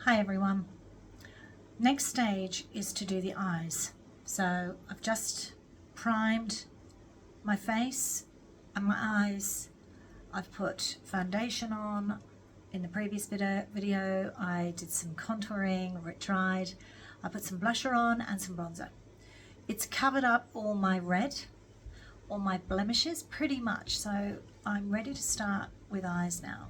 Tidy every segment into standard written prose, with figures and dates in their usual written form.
Hi everyone. Next stage is to do the eyes. So I've just primed my face and my eyes. I've put foundation on. In the previous video I did some contouring where it dried. I put some blusher on and some bronzer. It's covered up all my red, all my blemishes pretty much, so I'm ready to start with eyes now.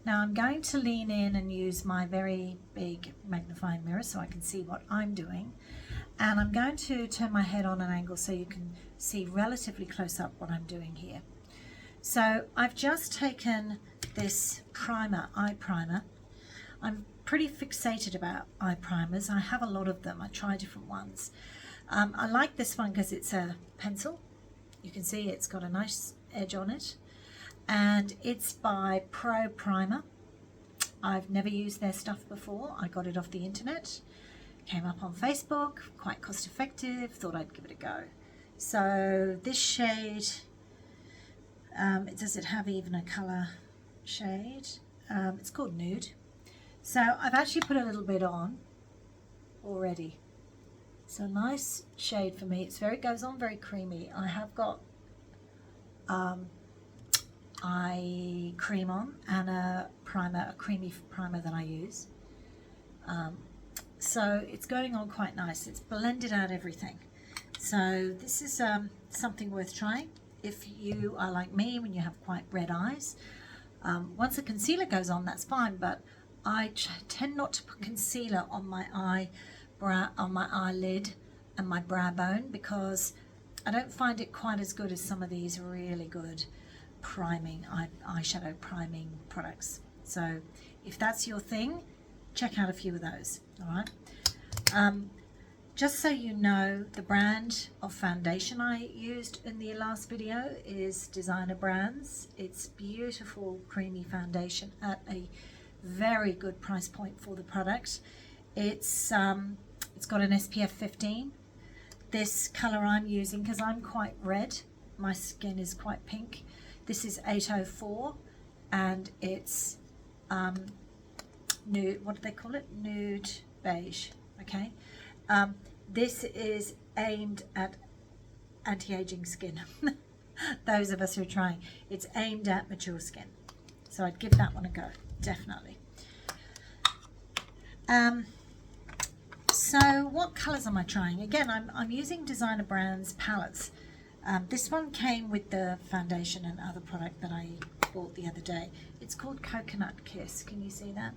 Now I'm going to lean in and use my very big magnifying mirror so I can see what I'm doing, and I'm going to turn my head on an angle so you can see relatively close up what I'm doing here. So I've just taken this primer, eye primer. I'm pretty fixated about eye primers. I have a lot of them. I try different ones. I like this one because it's a pencil. You can see it's got a nice edge on it. And it's by Pro Primer. I've never used their stuff before. I got it off the internet, came up on Facebook, quite cost effective, thought I'd give it a go. So this shade, does it have even a colour shade? It's called Nude. So I've actually put a little bit on already. It's a nice shade for me. Goes on very creamy. I have got eye cream on and a primer, a creamy primer that I use. So it's going on quite nice. It's blended out everything. So this is something worth trying if you are like me when you have quite red eyes. Once the concealer goes on, that's fine, but I tend not to put concealer on my eyelid and my brow bone because I don't find it quite as good as some of these really good priming eyeshadow priming products. So if that's your thing, check out a few of those. All right. Just so you know, the brand of foundation I used in the last video is Designer Brands. It's beautiful creamy foundation at a very good price point for the product. It's got an SPF 15. This color I'm using, because I'm quite red, my skin is quite pink. This is 804 and it's nude, what do they call it? Nude beige, okay? This is aimed at anti-aging skin. Those of us who are trying. It's aimed at mature skin. So I'd give that one a go, definitely. So what colors am I trying? Again, I'm using Designer Brands palettes. This one came with the foundation and other product that I bought the other day. It's called Coconut Kiss. Can you see that?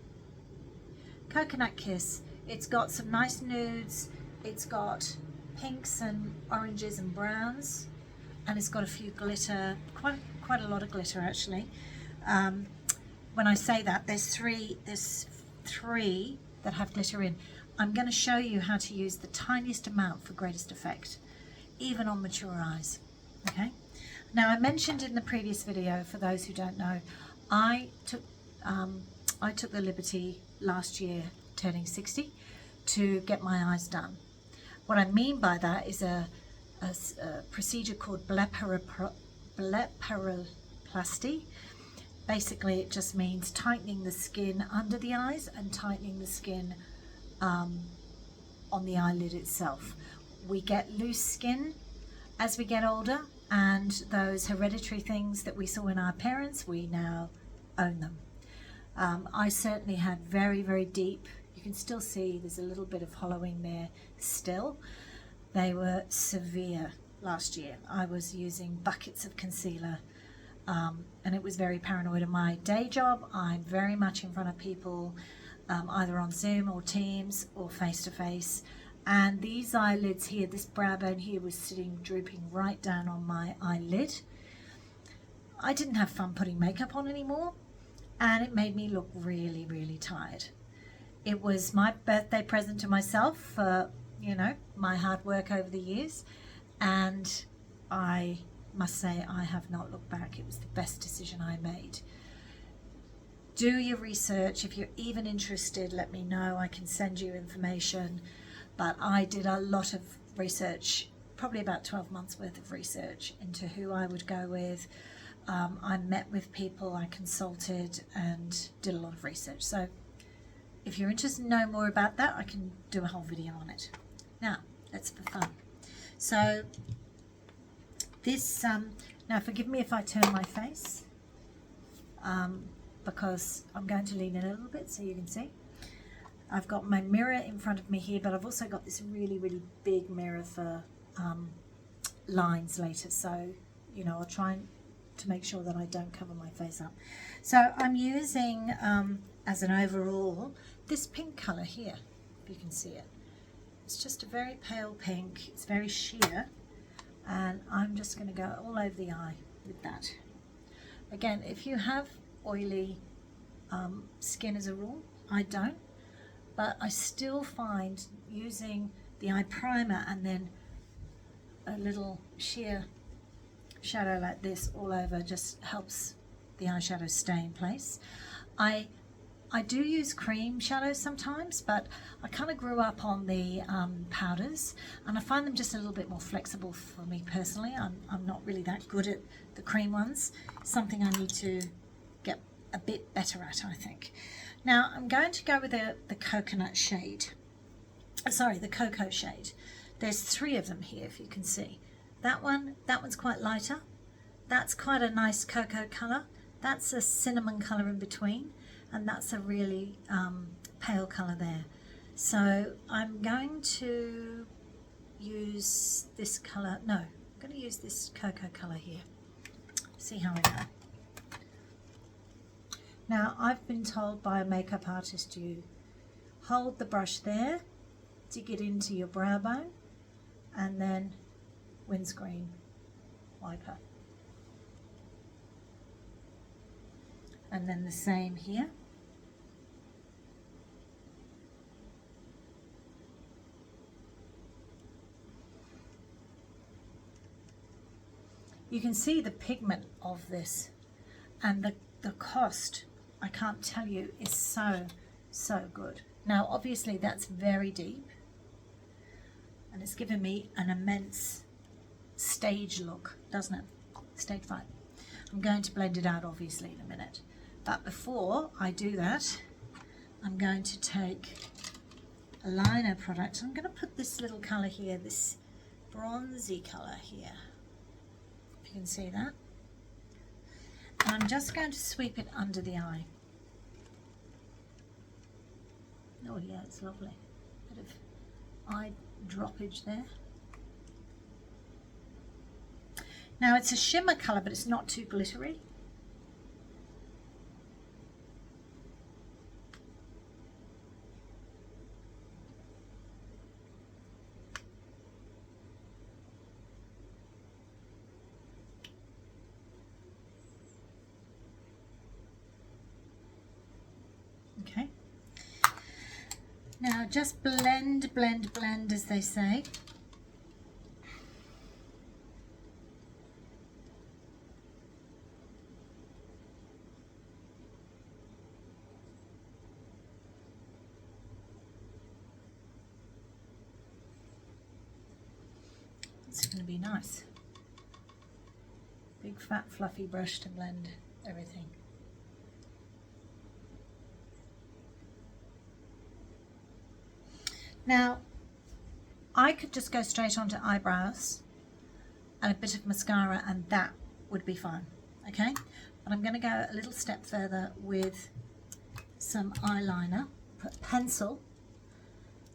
Coconut Kiss. It's got some nice nudes. It's got pinks and oranges and browns, and it's got a few glitter. Quite a lot of glitter actually. When I say that, there's three that have glitter in. I'm going to show you how to use the tiniest amount for greatest effect, even on mature eyes. Okay. Now I mentioned in the previous video, for those who don't know, I took the liberty last year, turning 60, to get my eyes done. What I mean by that is a procedure called blepharoplasty. Basically, it just means tightening the skin under the eyes and tightening the skin on the eyelid itself. We get loose skin as we get older, and those hereditary things that we saw in our parents, we now own them. I certainly had very, very deep, you can still see there's a little bit of hollowing there still. They were severe last year. I was using buckets of concealer, and it was very paranoid. In my day job, I'm very much in front of people, either on Zoom or Teams or face-to-face. And these eyelids here, this brow bone here was sitting drooping right down on my eyelid. I didn't have fun putting makeup on anymore, and it made me look really, really tired. It was my birthday present to myself for, you know, my hard work over the years, and I must say I have not looked back. It was the best decision I made. Do your research. If you're even interested, let me know. I can send you information. But I did a lot of research, probably about 12 months worth of research into who I would go with. I met with people, I consulted and did a lot of research. So if you're interested to know more about that, I can do a whole video on it. Now, that's for fun. So this, now forgive me if I turn my face, because I'm going to lean in a little bit so you can see. I've got my mirror in front of me here, but I've also got this really, really big mirror for lines later. So, you know, I'll try to make sure that I don't cover my face up. So I'm using, as an overall, this pink colour here, if you can see it. It's just a very pale pink, it's very sheer, and I'm just going to go all over the eye with that. Again, if you have oily skin as a rule, I don't, but I still find using the eye primer and then a little sheer shadow like this all over just helps the eyeshadow stay in place. I do use cream shadows sometimes, but I kind of grew up on the powders, and I find them just a little bit more flexible for me personally. I'm not really that good at the cream ones. Something I need to get a bit better at, I think. Now I'm going to go with the coconut shade. Sorry, the cocoa shade. There's 3 of them here, if you can see. That one's quite lighter. That's quite a nice cocoa colour. That's a cinnamon colour in between, and that's a really pale colour there. So I'm going to use this colour. No, I'm going to use this cocoa colour here. See how I go. Now, I've been told by a makeup artist, you hold the brush there, dig it into your brow bone, and then windscreen wiper. And then the same here. You can see the pigment of this, and the cost, I can't tell you, is so good. Now obviously that's very deep, and it's given me an immense stage look, doesn't it? Stage 5. I'm going to blend it out obviously in a minute, but before I do that, I'm going to take a liner product. I'm going to put this little colour here, this bronzy colour here, if you can see that. And I'm just going to sweep it under the eye. Oh yeah, it's lovely. Bit of eye droppage there. Now it's a shimmer colour, but it's not too glittery. Okay. Now just blend, blend, blend, as they say. It's going to be nice. Big fat fluffy brush to blend everything. Now, I could just go straight onto eyebrows and a bit of mascara, and that would be fine, okay? But I'm going to go a little step further with some eyeliner, put pencil,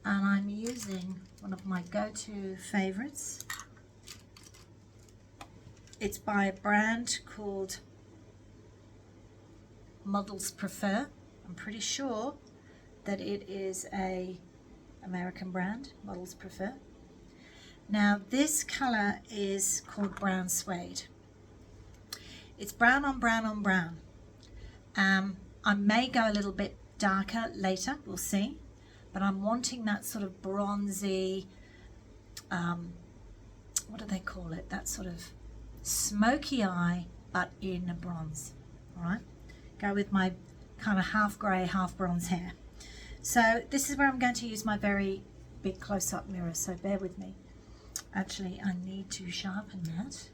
and I'm using one of my go-to favorites. It's by a brand called Models Prefer. I'm pretty sure that it is a American brand, Models Prefer. Now this colour is called Brown Suede. It's brown on brown on brown. I may go a little bit darker later, we'll see, but I'm wanting that sort of bronzy, what do they call it, that sort of smoky eye, but in a bronze. All right, go with my kind of half grey, half bronze hair. So this is where I'm going to use my very big close-up mirror, so bear with me. Actually, I need to sharpen that.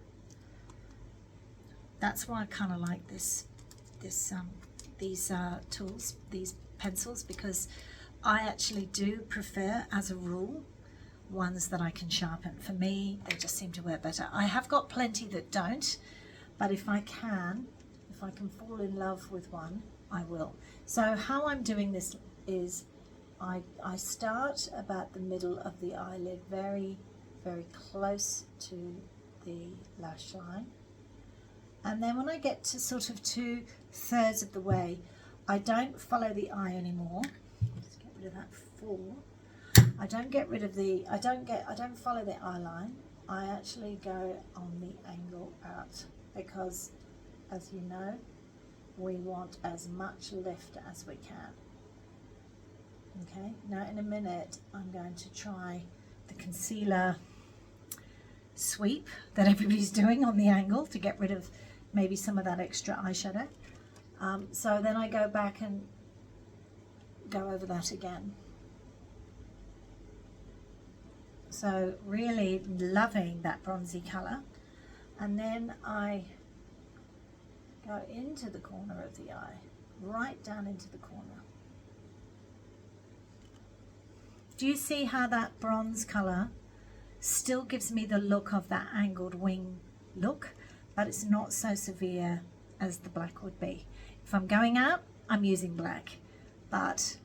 That's why I kind of like these tools, these pencils, because I actually do prefer, as a rule, ones that I can sharpen. For me, they just seem to work better. I have got plenty that don't, but if I can fall in love with one, I will. So how I'm doing this is I start about the middle of the eyelid, very, very close to the lash line. And then when I get to sort of 2/3 of the way, I don't follow the eye anymore. Let's get rid of that fall. I don't follow the eye line. I actually go on the angle out, because, as you know, we want as much lift as we can. Okay, now in a minute I'm going to try the concealer sweep that everybody's doing on the angle to get rid of maybe some of that extra eyeshadow. So then I go back and go over that again. So really loving that bronzy colour. And then I go into the corner of the eye, right down into the corner. Do you see how that bronze colour still gives me the look of that angled wing look, but it's not so severe as the black would be? If I'm going out, I'm using black, but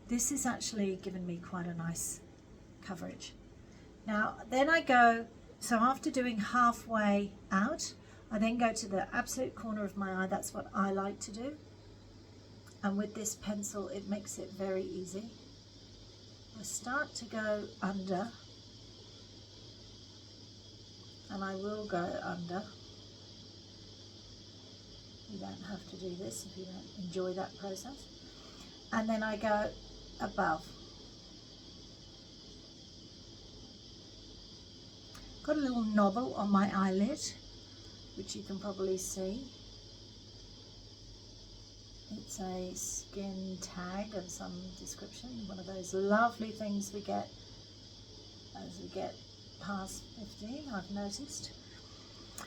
this is actually giving me quite a nice coverage. Now then I go, so after doing halfway out, I then go to the absolute corner of my eye. That's what I like to do, and with this pencil it makes it very easy. I start to go under, and I will go under. You don't have to do this if you don't enjoy that process. And then I go above. Got a little knobble on my eyelid, which you can probably see. It's a skin tag of some description, one of those lovely things we get as we get past 15, I've noticed.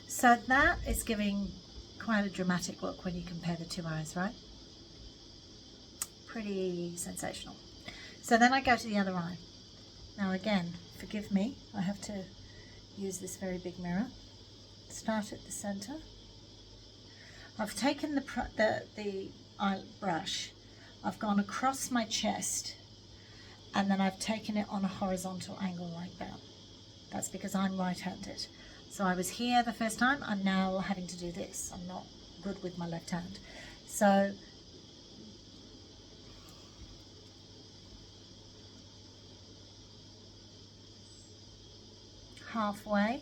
So that is giving quite a dramatic look when you compare the two eyes, right? Pretty sensational. So then I go to the other eye. Now again, forgive me, I have to use this very big mirror. Start at the center. I've taken the eye brush, I've gone across my chest, and then I've taken it on a horizontal angle like that. That's because I'm right-handed. So I was here the first time, I'm now having to do this. I'm not good with my left hand. So halfway,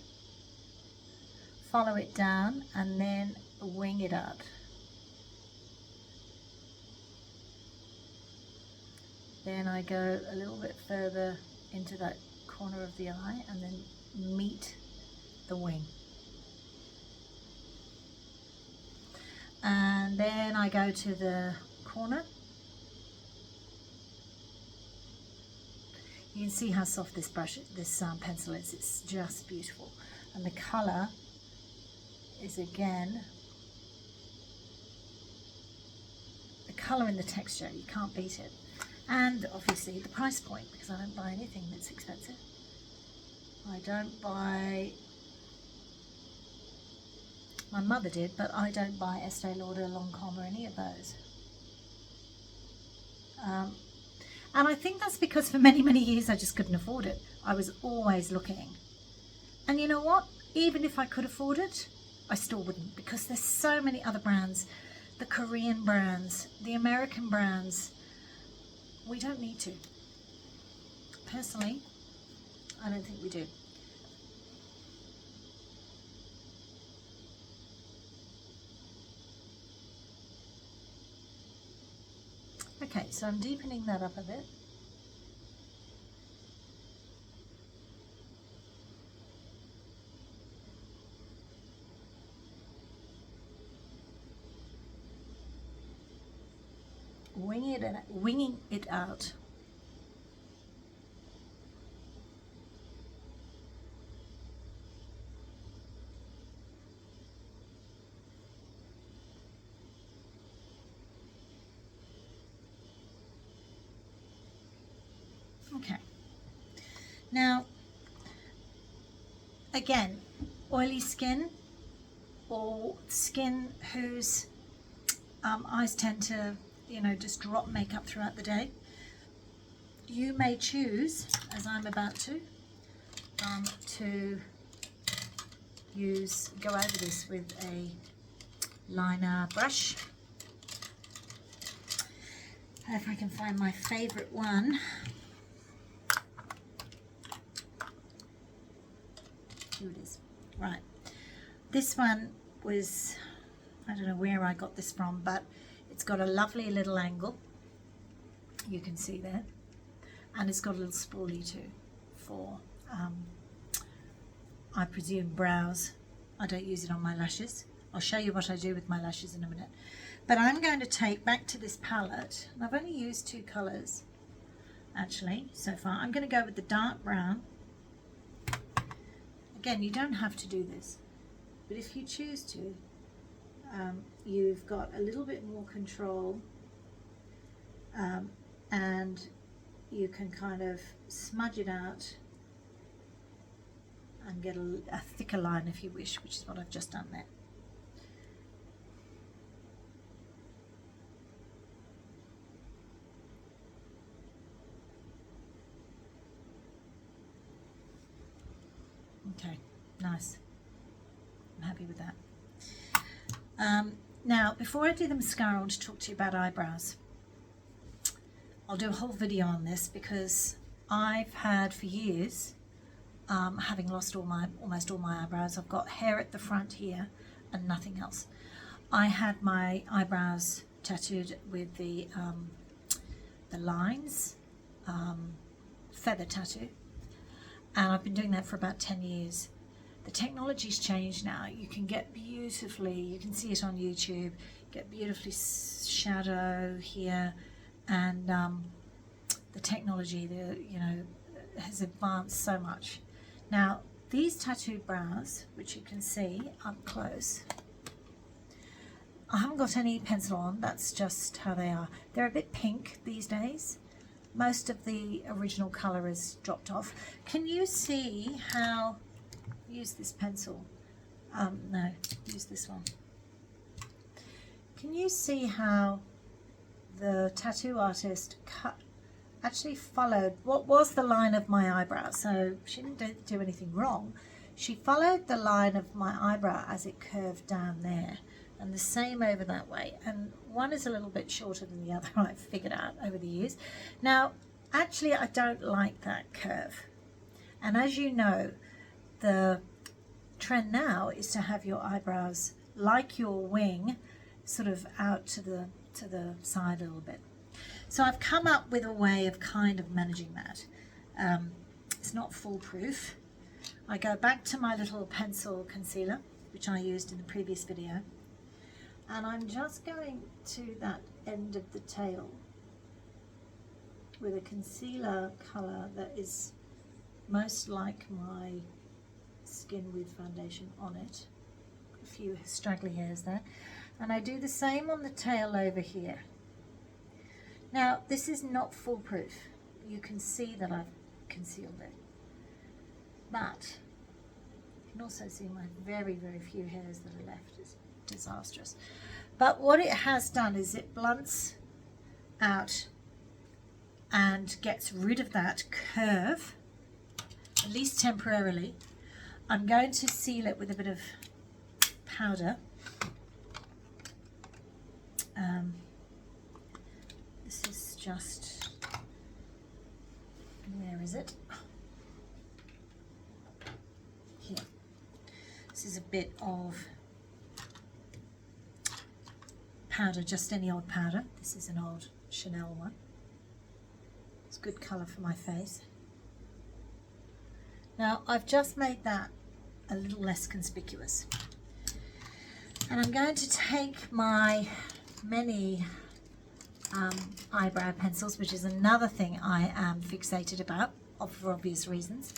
follow it down, and then wing it up. Then I go a little bit further into that corner of the eye and then meet the wing. And then I go to the corner. You can see how soft this brush, this pencil is. It's just beautiful. And the colour is, again, the colour and the texture, you can't beat it. And obviously the price point, because I don't buy anything that's expensive. I don't buy, my mother did, but I don't buy Estee Lauder, Lancôme or any of those. And I think that's because for many, many years I just couldn't afford it. I was always looking. And you know what? Even if I could afford it, I still wouldn't, because there's so many other brands, the Korean brands, the American brands. We don't need to. Personally, I don't think we do. Okay, so I'm deepening that up a bit. Winging it out. Okay. Now, again, oily skin or skin whose eyes tend to, just drop makeup throughout the day, you may choose, as I'm about to go over this with a liner brush. If I can find my favorite one. Here it is. Right. This one was, I don't know where I got this from, but it's got a lovely little angle. You can see there. And it's got a little spoolie too for, I presume, brows. I don't use it on my lashes. I'll show you what I do with my lashes in a minute. But I'm going to take back to this palette, and I've only used 2 colours actually so far. I'm going to go with the dark brown. Again, you don't have to do this, but if you choose to, you've got a little bit more control, and you can kind of smudge it out and get a thicker line if you wish, which is what I've just done there. Okay, nice. I'm happy with that. Now, before I do the mascara, I want to talk to you about eyebrows. I'll do a whole video on this because I've had for years, having lost almost all my eyebrows. I've got hair at the front here and nothing else. I had my eyebrows tattooed with the lines, feather tattoo, and I've been doing that for about 10 years. The technology's changed now. You can get beautifully, you can see it on YouTube, get beautifully shadow here, and the technology, has advanced so much. Now, these tattooed brows, which you can see up close, I haven't got any pencil on, that's just how they are. They're a bit pink these days. Most of the original colour is dropped off. Can you see how, use this pencil, no, use this one. Can you see how the tattoo artist actually followed what was the line of my eyebrow? So she didn't do anything wrong. She followed the line of my eyebrow as it curved down there, and the same over that way. And one is a little bit shorter than the other, I've figured out over the years. Now, actually, I don't like that curve. And as you know, the trend now is to have your eyebrows like your wing, sort of out to the side a little bit. So I've come up with a way of kind of managing that. It's not foolproof. I go back to my little pencil concealer, which I used in the previous video, and I'm just going to that end of the tail with a concealer colour that is most like my skin with foundation on it. A few straggly hairs there. And I do the same on the tail over here. Now, this is not foolproof. You can see that I've concealed it. But you can also see my very, very few hairs that are left. It's disastrous. But what it has done is it blunts out and gets rid of that curve, at least temporarily. I'm going to seal it with a bit of powder. This is just, where is it? Here. This is a bit of powder, just any old powder. This is an old Chanel one. It's good colour for my face. Now, I've just made that a little less conspicuous. And I'm going to take my many eyebrow pencils, which is another thing I am fixated about, for obvious reasons.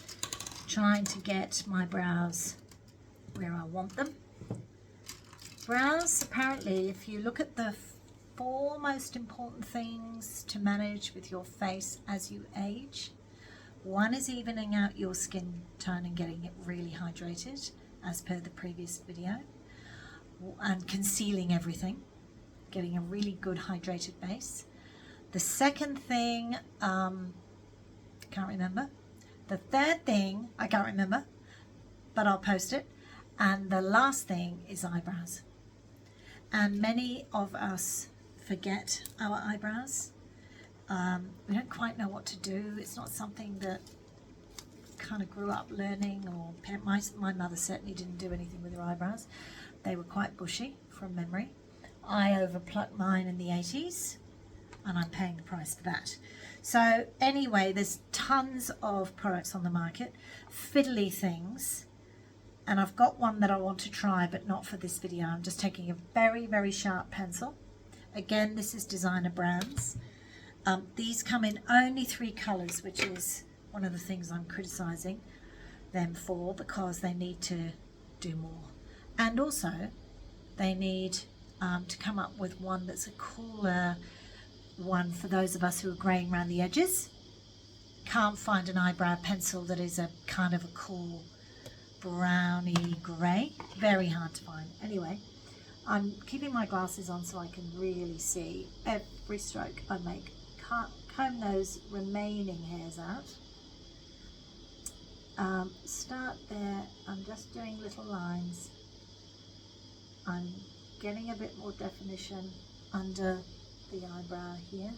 Trying to get my brows where I want them. Brows, apparently, if you look at the 4 most important things to manage with your face as you age, One is evening out your skin tone and getting it really hydrated, as per the previous video, and concealing everything, getting a really good hydrated base. The second thing, can't remember. The third thing, I can't remember, but I'll post it. And the last thing is eyebrows. And many of us forget our eyebrows. We don't quite know what to do. It's not something that kind of grew up learning, or my mother certainly didn't do anything with her eyebrows. They were quite bushy from memory. I overplucked mine in the 80s, and I'm paying the price for that. So anyway, there's tons of products on the market, fiddly things, and I've got one that I want to try, but not for this video. I'm just taking a very, very sharp pencil. Again, this is designer brands. These come in only 3 colors, which is one of the things I'm criticizing them for, because they need to do more. And also, they need to come up with one that's a cooler one for those of us who are graying around the edges. Can't find an eyebrow pencil that is a kind of a cool browny grey. Very hard to find. Anyway, I'm keeping my glasses on so I can really see every stroke I make. Comb those remaining hairs out. Start there. I'm just doing little lines. I'm getting a bit more definition under the eyebrow here,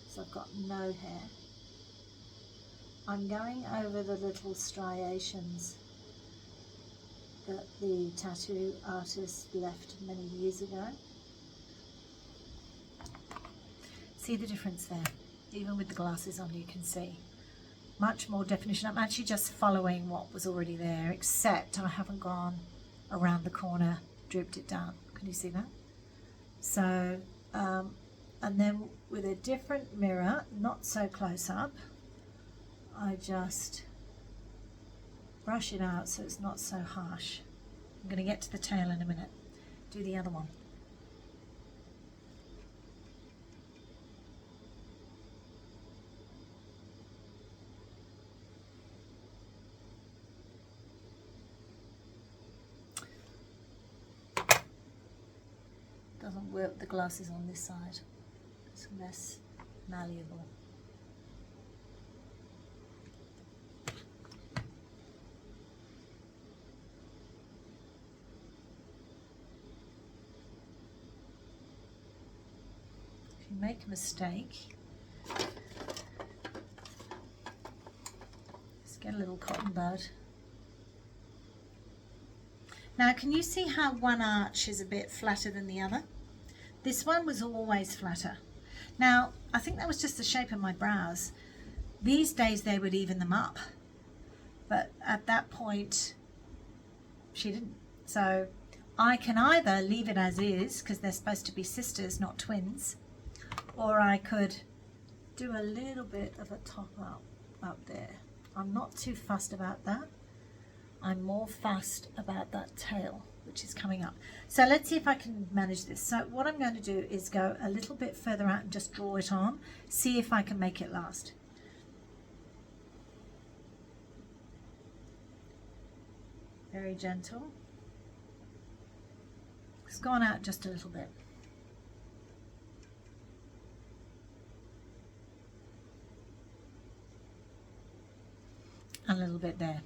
so I've got no hair. I'm going over the little striations that the tattoo artist left many years ago. See the difference there? Even with the glasses on, you can see much more definition. I'm actually just following what was already there, except I haven't gone around the corner, drooped it down. Can you see that? So, and then with a different mirror, not so close up, I just brush it out so it's not so harsh. I'm going to get to the tail in a minute. Do the other one. Doesn't work with the glasses on this side. It's less malleable. If you make a mistake, just get a little cotton bud. Now, can you see how one arch is a bit flatter than the other? This one was always flatter. Now, I think that was just the shape of my brows. These days they would even them up, but at that point she didn't. So I can either leave it as is, because they're supposed to be sisters, not twins, or I could do a little bit of a top up there. I'm not too fussed about that. I'm more fussed about that tail, which is coming up. So let's see if I can manage this. So what I'm going to do is go a little bit further out and just draw it on, see if I can make it last. Very gentle. It's gone out just a little bit. A little bit there.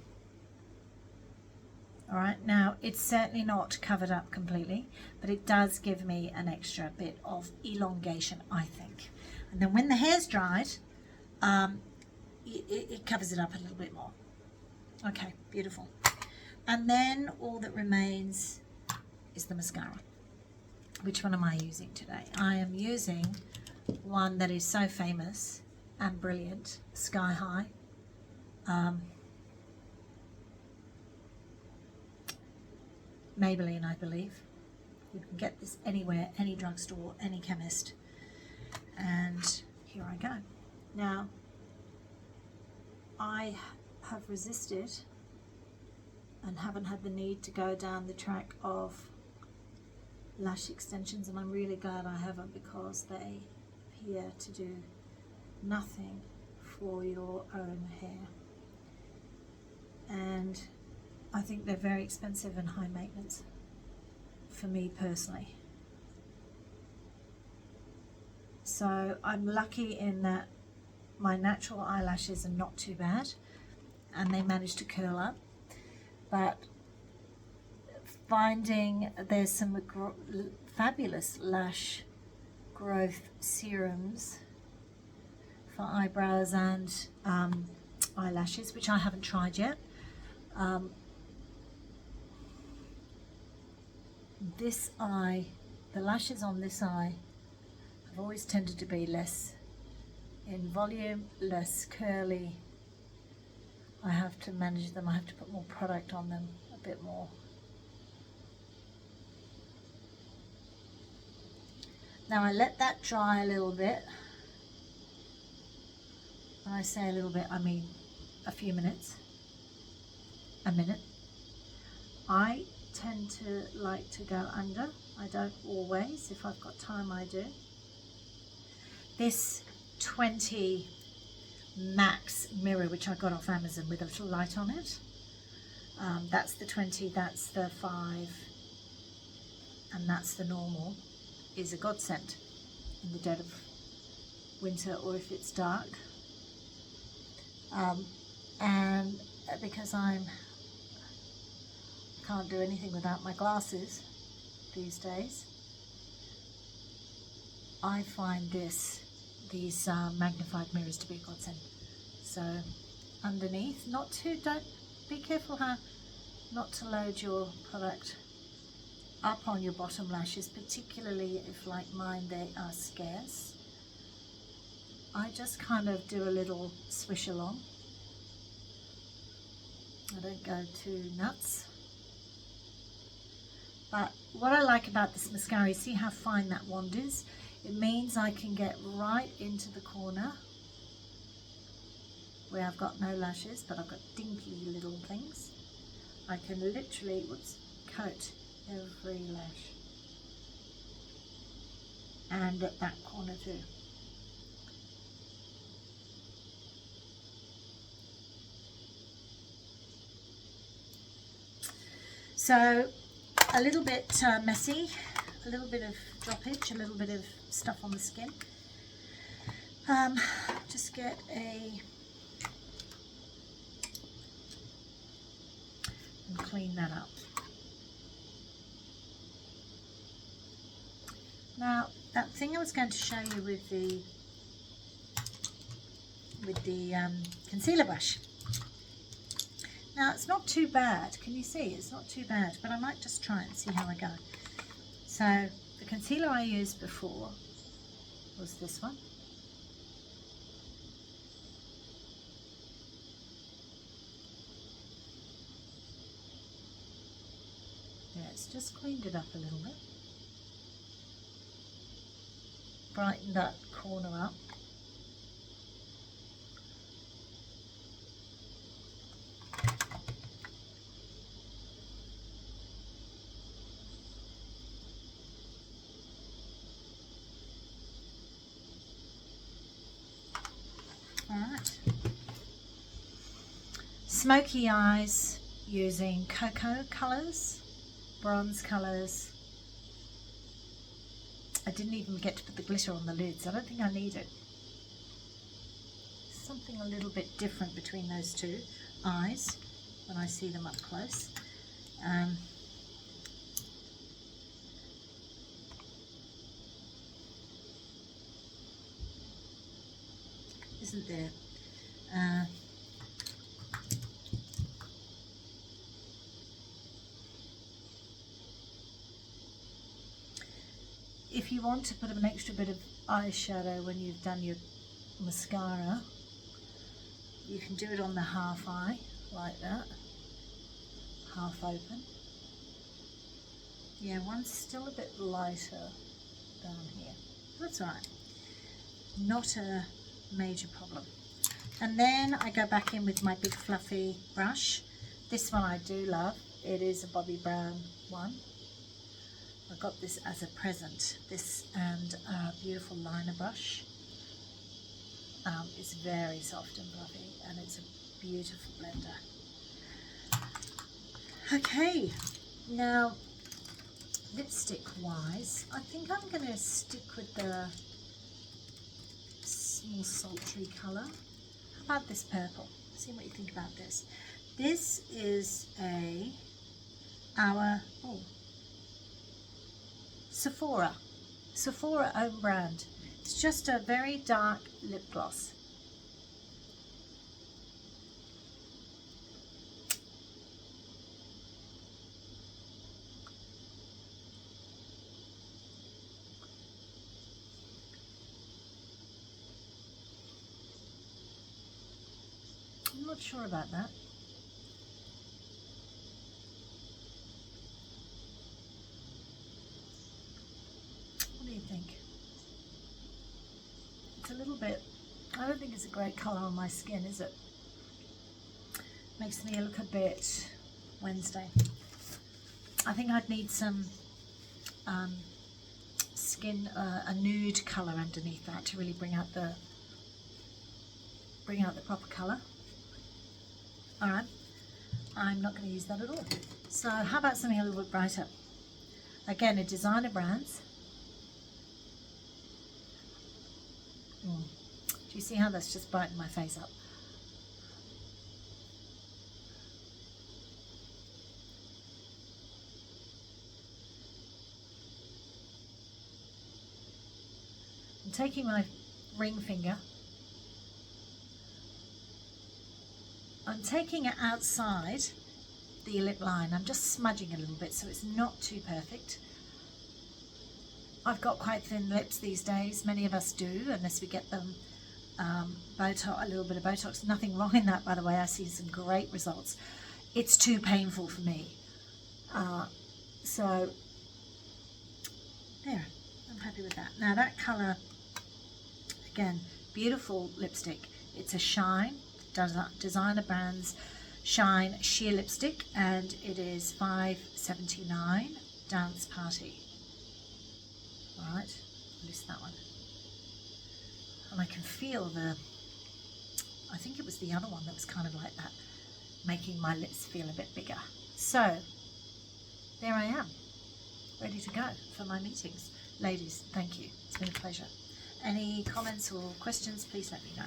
All right, now it's certainly not covered up completely, but it does give me an extra bit of elongation, I think. And then when the hair's dried, it covers it up a little bit more. Okay, beautiful. And then all that remains is the mascara. Which one am I using today? I am using one that is so famous and brilliant, Sky High. Maybelline, I believe. You can get this anywhere, any drugstore, any chemist. And here I go. Now, I have resisted and haven't had the need to go down the track of lash extensions, and I'm really glad I haven't, because they appear to do nothing for your own hair. And I think they're very expensive and high maintenance for me personally. So I'm lucky in that my natural eyelashes are not too bad and they manage to curl up, but finding there's some fabulous lash growth serums for eyebrows and eyelashes, which I haven't tried yet. This eye, the lashes on this eye have always tended to be less in volume, less curly. I have to manage them, I have to put more product on them, a bit more. Now I let that dry a little bit. When I say a little bit, I mean a few minutes, a minute. I tend to like to go under. I don't always. If I've got time, I do. This 20 Max mirror, which I got off Amazon with a little light on it, that's the 20, that's the 5, and that's the normal, is a godsend in the dead of winter or if it's dark. And because I can't do anything without my glasses these days, I find these magnified mirrors to be a godsend. So underneath, don't be careful how not to load your product up on your bottom lashes, particularly if, like mine, they are scarce. I just kind of do a little swish along. I don't go too nuts. But what I like about this mascara, you see how fine that wand is? It means I can get right into the corner where I've got no lashes, but I've got dinky little things. I can literally, coat every lash. And at that corner too. So a little bit messy, a little bit of droppage, a little bit of stuff on the skin. Just get and clean that up. Now that thing I was going to show you with the concealer brush. Now it's not too bad, can you see? It's not too bad, but I might just try it and see how I go. So the concealer I used before was this one. Yeah, it's just cleaned it up a little bit. Brightened that corner up. Alright. Smoky eyes using cocoa colours, bronze colours. I didn't even get to put the glitter on the lids. I don't think I need it. Something a little bit different between those two eyes when I see them up close. Isn't there? If you want to put an extra bit of eyeshadow when you've done your mascara, you can do it on the half eye, like that, half open. Yeah, one's still a bit lighter down here. That's all right. Not a major problem. And then I go back in with my big fluffy brush. This one I do love. It is a Bobbi Brown one. I got this as a present. This and a beautiful liner brush. It's very soft and fluffy, and it's a beautiful blender. Okay, now lipstick wise, I think I'm going to stick with the more sultry colour. How about this purple? See what you think about this. This is our Sephora own brand. It's just a very dark lip gloss. I'm not sure about that. What do you think? It's a little bit, I don't think it's a great colour on my skin, is it? Makes me look a bit Wednesday. I think I'd need some skin, a nude colour underneath that to really bring out the proper colour. Alright, I'm not going to use that at all. So how about something a little bit brighter? Again, a designer brands. Do you see how that's just brightened my face up? I'm taking my ring finger. I'm taking it outside the lip line. I'm just smudging a little bit so it's not too perfect. I've got quite thin lips these days. Many of us do, unless we get them Botox, a little bit of Botox. Nothing wrong in that, by the way. I see some great results. It's too painful for me. So there, I'm happy with that. Now that colour, again, beautiful lipstick. It's a Shine, designer brands Shine sheer lipstick, and it is $5.79. Dance Party. Alright, release that one. And I can feel I think it was the other one that was kind of like that, making my lips feel a bit bigger. So, there I am, ready to go for my meetings. Ladies, thank you. It's been a pleasure. Any comments or questions, please let me know.